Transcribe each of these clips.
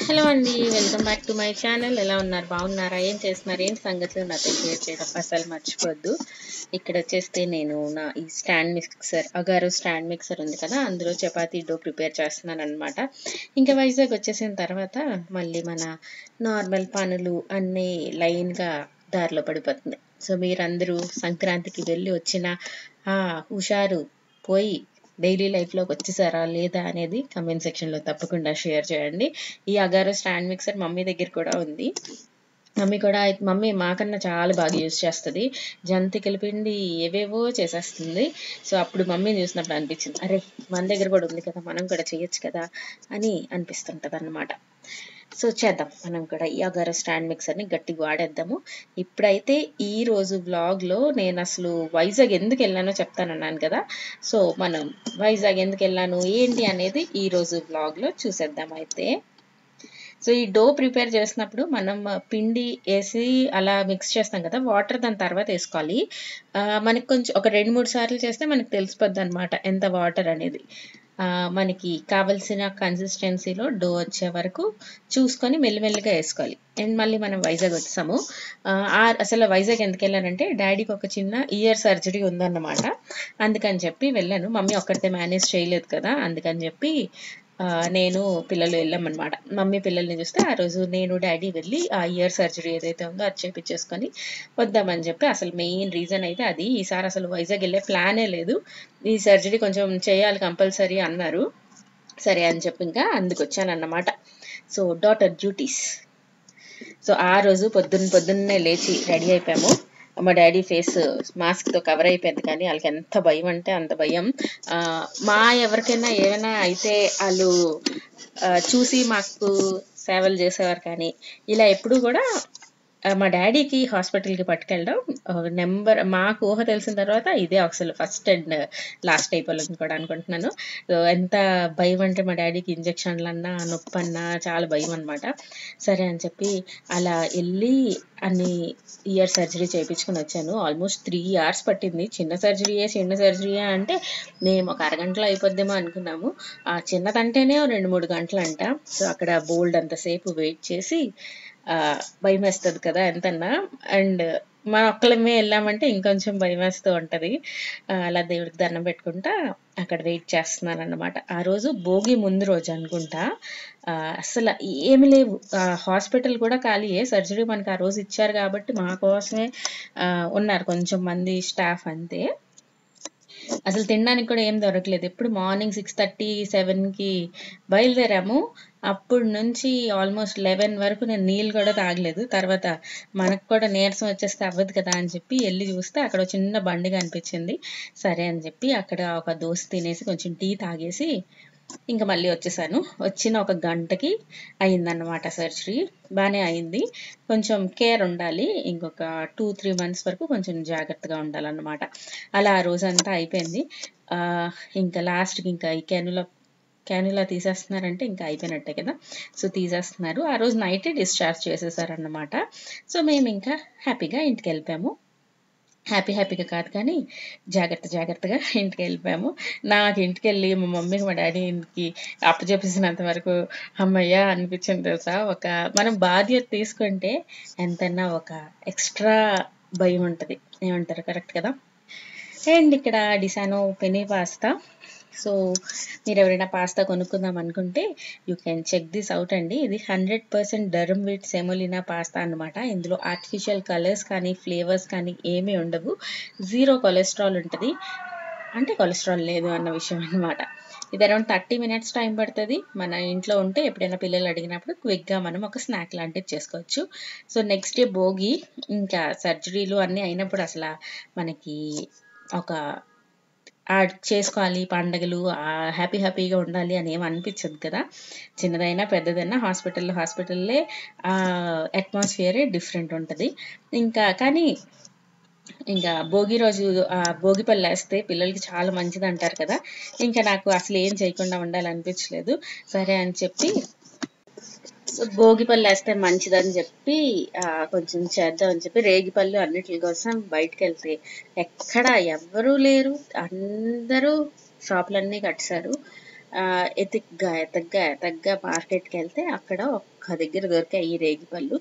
Hello అండి. Welcome back to my channel. ఎలా ఉన్నారు? బాగున్నారా? ఏం చేస్తున్నారు? ఏంటి సంగతులు నాతో షేర్ చేయడం అసలు మర్చిపోద్దు. ఇక్కడ వచ్చేస్తే నేను నా ఈ stand mixer Agaro stand mixer ఉంది కదా, అందులో చపాతీ డో ప్రిపేర్ చేస్తున్నాను అనమాట. ఇంకా వైజాగ్ వచ్చేసిన తర్వాత మళ్ళీ మన నార్మల్ పనులు అన్నీ లైన్గా దారిలో పడిపోతుంది. సో మీరందరూ సంక్రాంతికి వెళ్ళి వచ్చిన హుషారు పోయి డైలీ లైఫ్లోకి వచ్చేసారా లేదా అనేది కమెంట్ సెక్షన్లో తప్పకుండా షేర్ చేయండి. ఈ అగారో స్టాండ్ మిక్సర్ మమ్మీ దగ్గర కూడా ఉంది. మమ్మీ మాకన్నా చాలా బాగా యూజ్ చేస్తుంది. జంతికల పిండి ఏవేవో చేసేస్తుంది. సో అప్పుడు మమ్మీని చూసినప్పుడు అనిపించింది, అరే మన దగ్గర కూడా ఉంది కదా, మనం కూడా చేయొచ్చు కదా అని అనిపిస్తుంటది అన్నమాట. సో చేద్దాం మనం కూడా ఈ అగారో స్టాండ్ మిక్సర్ని గట్టిగా వాడేద్దాము. ఇప్పుడైతే ఈ రోజు వ్లాగ్లో నేను అసలు వైజాగ్ ఎందుకు వెళ్ళానో చెప్తానన్నాను కదా. సో మనం వైజాగ్ ఎందుకు వెళ్ళాను ఏంటి అనేది ఈ రోజు వ్లాగ్లో చూసేద్దాం. అయితే సో ఈ డో ప్రిపేర్ చేసినప్పుడు మనం పిండి వేసి అలా మిక్స్ చేస్తాం కదా, వాటర్ దాని తర్వాత వేసుకోవాలి. మనకి కొంచెం ఒక 2-3 సార్లు చేస్తే మనకి తెలిసిపోద్ది అనమాట ఎంత వాటర్ అనేది. మనకి కావలసిన కన్సిస్టెన్సీలో డో వచ్చే వరకు చూసుకొని మెల్లిమెల్లిగా వేసుకోవాలి. అండ్ మళ్ళీ మనం వైజాగ్ వచ్చాము. అసలు వైజాగ్ ఎందుకు వెళ్ళానంటే డాడీకి ఒక చిన్న ఇయర్ సర్జరీ ఉందన్నమాట. అందుకని చెప్పి వెళ్ళాను. మమ్మీ ఒక్కరితే మేనేజ్ చేయలేదు కదా, అందుకని చెప్పి నేను పిల్లలు వెళ్ళామన్నమాట. మమ్మీ పిల్లల్ని చూస్తే ఆ రోజు నేను డాడీ వెళ్ళి ఆ ఇయర్ సర్జరీ ఏదైతే ఉందో అది చేపించేసుకొని వద్దామని చెప్పి, అసలు మెయిన్ రీజన్ అయితే అది. ఈసారి అసలు వైజాగ్ వెళ్ళే ప్లానే లేదు. ఈ సర్జరీ కొంచెం చేయాలి కంపల్సరీ అన్నారు. సరే అని చెప్పి ఇంకా అందుకు వచ్చానన్నమాట. So daughter duties. సో ఆ రోజు పొద్దున్నే లేచి రెడీ అయిపోయాము. మా డాడీ ఫేస్ మాస్క్తో కవర్ అయిపోయింది, కానీ వాళ్ళకి ఎంత భయం అంటే అంత భయం. ఎవరికైనా ఏమైనా అయితే వాళ్ళు చూసి మాకు సేవలు చేసేవారు, కానీ ఇలా ఎప్పుడు కూడా మా డాడీకి హాస్పిటల్కి పట్టుకెళ్ళడం మాకు ఊహ తెలిసిన తర్వాత ఇదే అసలు ఫస్ట్ అండ్ లాస్ట్ అయిపోవాలని కూడా అనుకుంటున్నాను. ఎంత భయం అంటే మా డాడీకి ఇంజక్షన్లు నొప్పి అన్నా చాలా భయం అనమాట. సరే అని చెప్పి అలా వెళ్ళి అన్ని ఇయర్ సర్జరీ చేయించుకుని వచ్చాను. ఆల్మోస్ట్ 3 hours పట్టింది. చిన్న సర్జరీయే అంటే మేము ఒక అరగంటలో అయిపోద్దేమో అనుకున్నాము. చిన్నదంటేనే 2-3 గంటలు అంట. సో అక్కడ బోల్డ్ అంతసేపు వెయిట్ చేసి భయం వేస్తుంది కదా ఎంతన్నా. అండ్ మన ఒక్కళ్ళమే వెళ్ళామంటే ఇంకొంచెం భయం వేస్తూ ఉంటుంది. అలా దేవుడికి దండం పెట్టుకుంటా అక్కడ వెయిట్ చేస్తున్నాను అన్నమాట. ఆ రోజు భోగి ముందు రోజు అనుకుంటా. అసలు ఏమి లేవు, హాస్పిటల్ కూడా ఖాళీయే. సర్జరీ మనకి ఆ రోజు ఇచ్చారు కాబట్టి మా కోసమే ఉన్నారు కొంచెం మంది స్టాఫ్ అంతే. అసలు తినడానికి కూడా ఏం దొరకలేదు. ఎప్పుడు మార్నింగ్ 6:30-7కి బయలుదేరాము. అప్పటి నుంచి ఆల్మోస్ట్ 11 వరకు నేను నీళ్ళు కూడా తాగలేదు. తర్వాత మనకు కూడా నీరసం వచ్చేస్తే అవ్వదు కదా అని చెప్పి వెళ్ళి చూస్తే అక్కడ చిన్న బండి కనిపించింది. సరే అని చెప్పి అక్కడ ఒక దోశ తినేసి కొంచెం టీ తాగేసి ఇంకా మళ్ళీ వచ్చేసాను. వచ్చిన ఒక గంటకి అయిందన్నమాట సర్జరీ. బాగానే అయింది. కొంచెం కేర్ ఉండాలి. ఇంకొక 2-3 months వరకు కొంచెం జాగ్రత్తగా ఉండాలన్నమాట. అలా ఆ రోజంతా అయిపోయింది. ఇంకా లాస్ట్కి ఇంకా ఈ క్యానులా తీసేస్తున్నారంటే ఇంకా అయిపోయినట్టే కదా. సో తీసేస్తున్నారు. ఆ రోజు నైటే డిశ్చార్జ్ చేసేసారన్నమాట. సో మేము ఇంకా హ్యాపీగా ఇంటికి వెళ్ళిపోయాము. హ్యాపీగా కాదు కానీ జాగ్రత్తగా ఇంటికి వెళ్ళిపోయాము. నాకు ఇంటికి వెళ్ళి మా మమ్మీకి మా డాడీకి అప్పచెప్పేసినంత వరకు అమ్మయ్య అనిపించింది తెలుసా. మనం బాధ్యత తీసుకుంటే ఎంతన్నా ఒక ఎక్స్ట్రా భయం ఉంటుంది. ఏమంటారు, కరెక్ట్ కదా. అండ్ ఇక్కడ డిసానో పెనీ పాస్తా. సో మీరు ఎవరైనా పాస్తా కొనుక్కుందాం అనుకుంటే you can check this out అండి. ఇది 100% డర్మ్ వీట్ సెమోలినా పాస్తా అనమాట. ఇందులో ఆర్టిఫిషియల్ కలర్స్ కానీ ఫ్లేవర్స్ కానీ ఏమీ ఉండవు. 0 కొలెస్ట్రాల్ ఉంటుంది. అంటే కొలెస్ట్రాల్ లేదు అన్న విషయం అనమాట. ఇది అరౌండ్ 30 minutes టైం పడుతుంది. మన ఇంట్లో ఉంటే ఎప్పుడైనా పిల్లలు అడిగినప్పుడు క్విక్గా మనం ఒక స్నాక్ లాంటిది చేసుకోవచ్చు. సో నెక్స్ట్ డే భోగి, ఇంకా సర్జరీలు అన్నీ అయినప్పుడు అసలు మనకి ఒక చేసుకోవాలి పండగలు, హ్యాపీగా ఉండాలి అని ఏమి అనిపించదు కదా. చిన్నదైనా పెద్దదైనా హాస్పిటల్లే అట్మాస్ఫియరే డిఫరెంట్ ఉంటుంది. కానీ ఇంకా భోగి రోజు భోగిపళ్ళు వేస్తే పిల్లలకి చాలా మంచిది అంటారు కదా. ఇంకా నాకు అసలు ఏం చేయకుండా ఉండాలనిపించలేదు. సరే అని చెప్పి భోగిపళ్ళు వేస్తే మంచిదని చెప్పి కొంచెం చేద్దామని చెప్పి రేగిపళ్ళు అన్నిటి కోసం బయటకు వెళ్తే ఎక్కడ ఎవ్వరూ లేరు. అందరూ షాపులన్నీ కట్టేశారు. ఎతగ్గా మార్కెట్కి వెళ్తే అక్కడ ఒక్క దగ్గర దొరికాయి ఈ రేగిపళ్ళు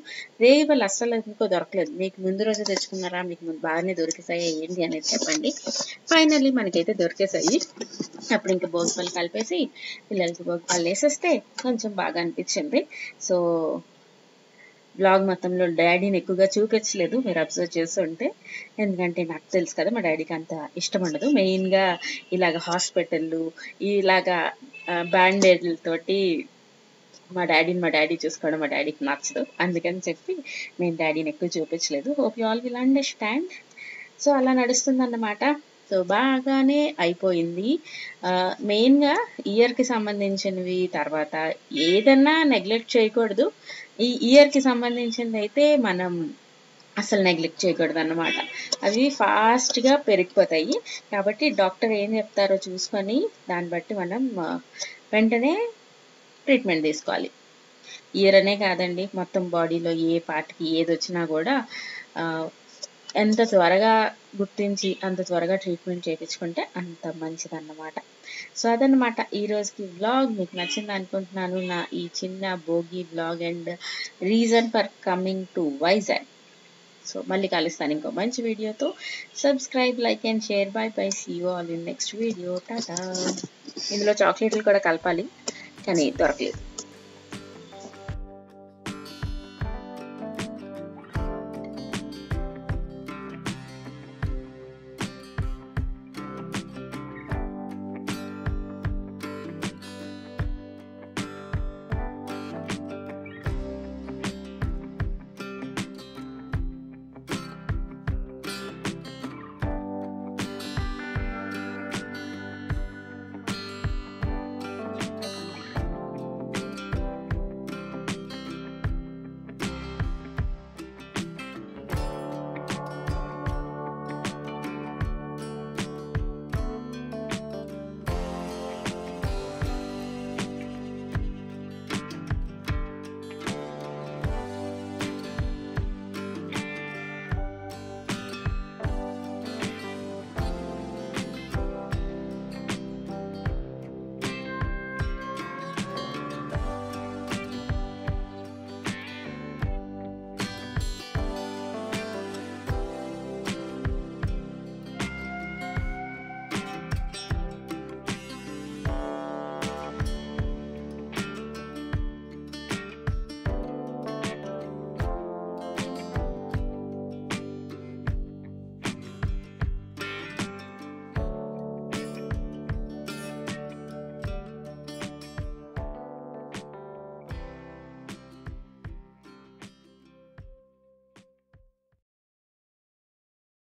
అస్సలు ఇంకో దొరకలేదు. మీకు ముందు రోజు తెచ్చుకున్నారా, మీకు ముందు బాగానే దొరికేసాయి ఏంటి అనేది చెప్పండి. ఫైనల్లీ మనకైతే దొరికేసాయి. అప్పుడు ఇంకా భోగిపళ్ళు కలిపేసి పిల్లలకి భోగిపళ్ళు వేసేస్తే కొంచెం బాగా అనిపించింది. సో బ్లాగ్ మొత్తంలో డాడీని ఎక్కువగా చూపించలేదు, మీరు అబ్జర్వ్ చేస్తుంటే. ఎందుకంటే నాకు తెలుసు కదా, మా డాడీకి అంత ఇష్టం ఉండదు. మెయిన్గా ఇలాగ హాస్పిటళ్ళు ఇలాగా బ్యాండేడ్లతోటి మా డాడీ చూసుకోవడం మా డాడీకి నచ్చదు. అందుకని చెప్పి నేను డాడీని ఎక్కువ చూపించలేదు. Hope you all will understand. So అలా నడుస్తుందన్నమాట. సో బాగానే అయిపోయింది. మెయిన్గా ఇయర్కి సంబంధించినవి తర్వాత ఏదన్నా నెగ్లెక్ట్ చేయకూడదు. ఈ ఇయర్కి సంబంధించింది అయితే మనం అసలు నెగ్లెక్ట్ చేయకూడదు అన్నమాట. అవి ఫాస్ట్గా పెరిగిపోతాయి. కాబట్టి డాక్టర్ ఏం చెప్తారో చూసుకొని దాన్ని బట్టి మనం వెంటనే ట్రీట్మెంట్ తీసుకోవాలి. ఇయర్ అనే కాదండి, మొత్తం బాడీలో ఏ పార్ట్కి ఏది వచ్చినా కూడా ఎంత త్వరగా గుర్తించి అంత త్వరగా ట్రీట్మెంట్ చేయించుకుంటే అంత మంచిదన్నమాట. సో అదన్నమాట ఈ రోజుకి వ్లాగ్. మీకు నచ్చింది అనుకుంటున్నాను, నా ఈ చిన్న Bhogi vlog and reason for coming to Vizag. So మళ్ళీ కలుస్తాను ఇంకో మంచి వీడియోతో. Subscribe, like and share. Bye bye, see you all in next video. Tata. ఇందులో చాక్లెట్లు కూడా కలపాలి కానీ దొరకలేదు.